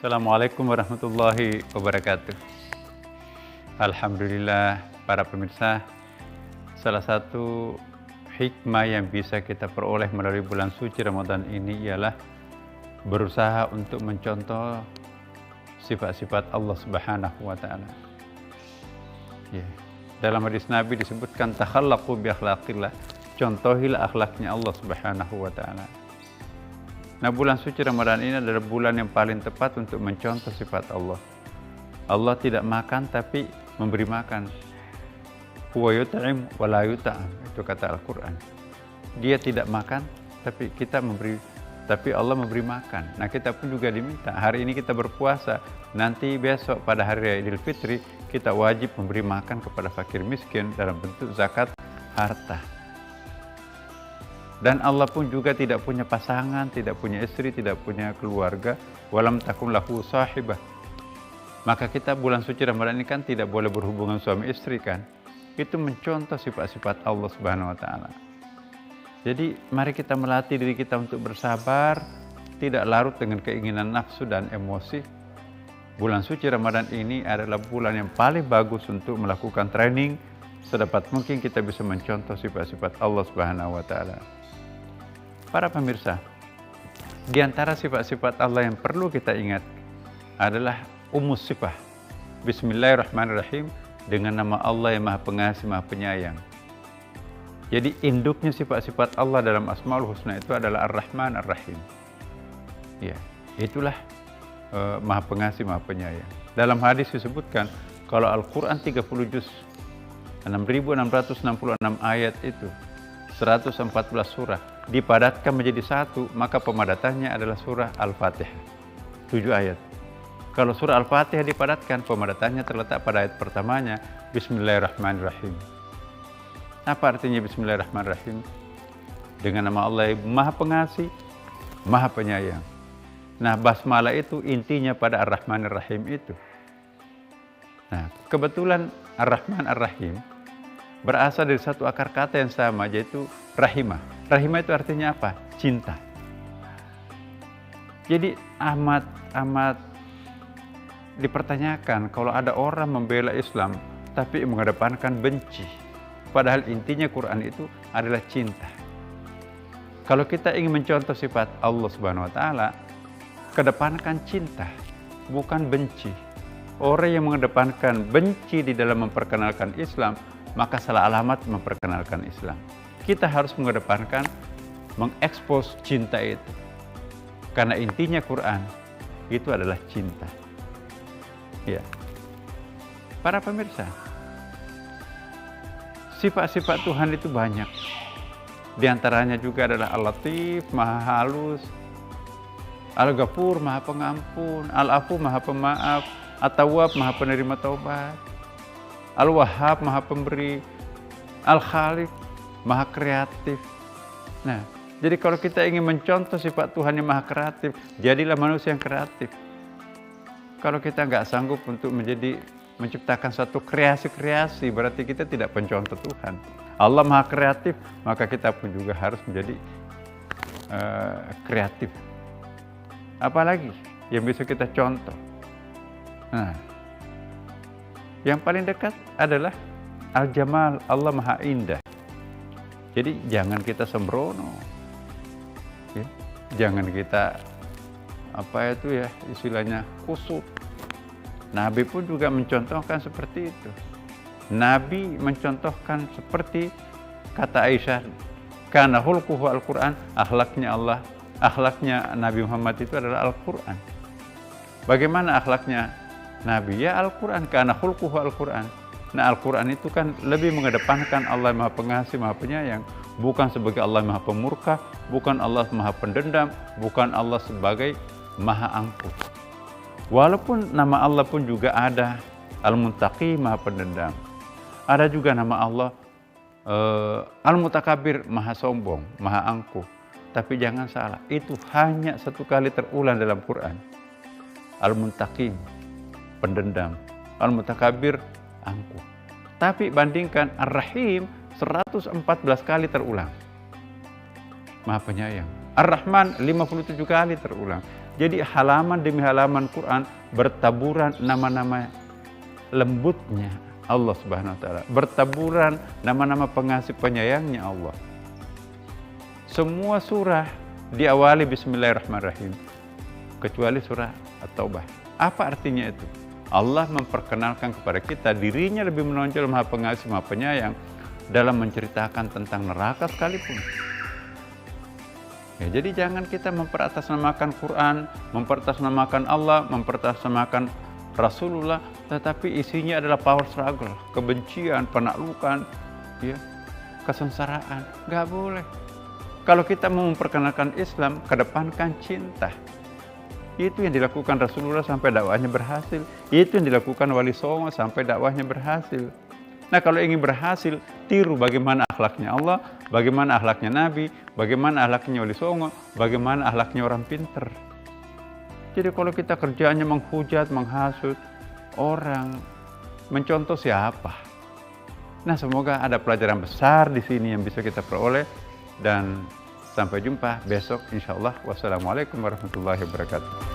Assalamualaikum warahmatullahi wabarakatuh. Alhamdulillah para pemirsa, salah satu hikmah yang bisa kita peroleh melalui bulan suci Ramadan ini ialah berusaha untuk mencontoh sifat-sifat Allah Subhanahu wa taala. Ya. Dalam hadis Nabi disebutkan takhallaqu bi akhlaqillah, contohilah akhlaknya Allah Subhanahu wa taala. Nah, bulan suci Ramadan ini adalah bulan yang paling tepat untuk mencontoh sifat Allah. Allah tidak makan tapi memberi makan. Huwa yut'im wa la yut'am, itu kata Al-Qur'an. Dia tidak makan tapi Allah memberi makan. Nah, kita pun juga diminta. Hari ini kita berpuasa, nanti besok pada hari raya Idul Fitri kita wajib memberi makan kepada fakir miskin dalam bentuk zakat harta. Dan Allah pun juga tidak punya pasangan, tidak punya istri, tidak punya keluarga. Walam takun lahu sahibah. Maka kita bulan suci Ramadan ini kan tidak boleh berhubungan suami istri kan. Itu mencontoh sifat-sifat Allah Subhanahu wa taala. Jadi mari kita melatih diri kita untuk bersabar, tidak larut dengan keinginan nafsu dan emosi. Bulan suci Ramadan ini adalah bulan yang paling bagus untuk melakukan training sedapat mungkin kita bisa mencontoh sifat-sifat Allah Subhanahu wa taala. Para pemirsa, di antara sifat-sifat Allah yang perlu kita ingat adalah umus sifah. Bismillahirrahmanirrahim, dengan nama Allah yang Maha Pengasih, Maha Penyayang. Jadi induknya sifat-sifat Allah dalam Asmaul Husna itu adalah Ar-Rahman Ar-Rahim. Ya, itulah Maha Pengasih, Maha Penyayang. Dalam hadis disebutkan kalau Al-Quran 30 juz, 6.666 ayat itu, 114 surah, dipadatkan menjadi satu, maka pemadatannya adalah surah Al-Fatihah, 7 ayat. Kalau surah Al-Fatihah dipadatkan, pemadatannya terletak pada ayat pertamanya, Bismillahirrahmanirrahim. Apa artinya Bismillahirrahmanirrahim? Dengan nama Allah yang Maha Pengasih, Maha Penyayang. Nah, basmalah itu intinya pada Ar-Rahmanir-Rahim itu. Nah, kebetulan Ar-Rahman Ar-Rahim berasal dari satu akar kata yang sama, yaitu rahimah. Rahimah itu artinya apa? Cinta. Jadi amat dipertanyakan kalau ada orang membela Islam tapi mengedepankan benci. Padahal intinya Quran itu adalah cinta. Kalau kita ingin mencontoh sifat Allah Subhanahu wa taala, kedepankan cinta, bukan benci. Orang yang mengedepankan benci di dalam memperkenalkan Islam, maka salah alamat memperkenalkan Islam. Kita harus mengedepankan, mengekspos cinta itu. Karena intinya Quran itu adalah cinta. Ya. Para pemirsa, sifat-sifat Tuhan itu banyak. Di antaranya juga adalah Al-Latif, Maha Halus, Al-Ghafur, Maha Pengampun, Al-Afu, Maha Pemaaf, At-Tawwab, Maha Penerima Taubat, Al-Wahhab, Maha Pemberi, Al-Khaliq, Maha Kreatif. Nah, jadi kalau kita ingin mencontoh sifat Tuhan yang Maha Kreatif, jadilah manusia yang kreatif. Kalau kita nggak sanggup untuk menciptakan suatu kreasi-kreasi, berarti kita tidak pencontoh Tuhan. Allah Maha Kreatif, maka kita pun juga harus menjadi kreatif. Apalagi yang bisa kita contoh? Nah, yang paling dekat adalah Al-Jamal, Allah Maha Indah. Jadi jangan kita sembrono, ya. Jangan kita istilahnya kusut. Nabi pun juga mencontohkan seperti itu. Nabi mencontohkan seperti kata Aisyah, kana khulquhu Al-Quran, akhlaknya Nabi Muhammad itu adalah Al-Quran. Bagaimana akhlaknya Nabi? Ya Al-Quran, kana khulquhu Al-Quran. Nah, Al-Quran itu kan lebih mengedepankan Allah Maha Pengasih, Maha Penyayang. Bukan sebagai Allah Maha Pemurka, bukan Allah Maha Pendendam, bukan Allah sebagai Maha Ampuh. Walaupun nama Allah pun juga ada, Al-Muttaqi, Maha Pendendam. Ada juga nama Allah Al-Mutakabir, Maha Sombong, Maha Angkuh. Tapi jangan salah, itu hanya satu kali terulang dalam Quran. Al-Muntaqim, pendendam. Al-Mutakabir, angkuh. Tapi bandingkan Ar-Rahim 114 kali terulang. Maha Penyayang. Ar-Rahman 57 kali terulang. Jadi halaman demi halaman Quran bertaburan nama-nama lembutnya Allah Subhanahu wa taala, bertaburan nama-nama pengasih penyayangnya Allah. Semua surah diawali bismillahirrahmanirrahim kecuali surah At-Taubah. Apa artinya itu? Allah memperkenalkan kepada kita dirinya lebih menonjol, Maha Pengasih, Maha Penyayang dalam menceritakan tentang neraka sekalipun. Ya, jadi jangan kita memperatasnamakan Quran, memperatasnamakan Allah, memperatasnamakan Rasulullah, tetapi isinya adalah power struggle, kebencian, penaklukan, ya, kesengsaraan. Nggak boleh. Kalau kita mau memperkenalkan Islam, kedepankan cinta. Itu yang dilakukan Rasulullah sampai dakwahnya berhasil. Itu yang dilakukan Wali Songo sampai dakwahnya berhasil. Nah, kalau ingin berhasil, tiru bagaimana akhlaknya Allah, bagaimana akhlaknya Nabi, bagaimana akhlaknya Wali Songo, bagaimana akhlaknya orang pinter. Jadi kalau kita kerjanya menghujat, menghasut orang, mencontoh siapa? Nah, semoga ada pelajaran besar di sini yang bisa kita peroleh, dan sampai jumpa besok insyaallah. Wassalamualaikum warahmatullahi wabarakatuh.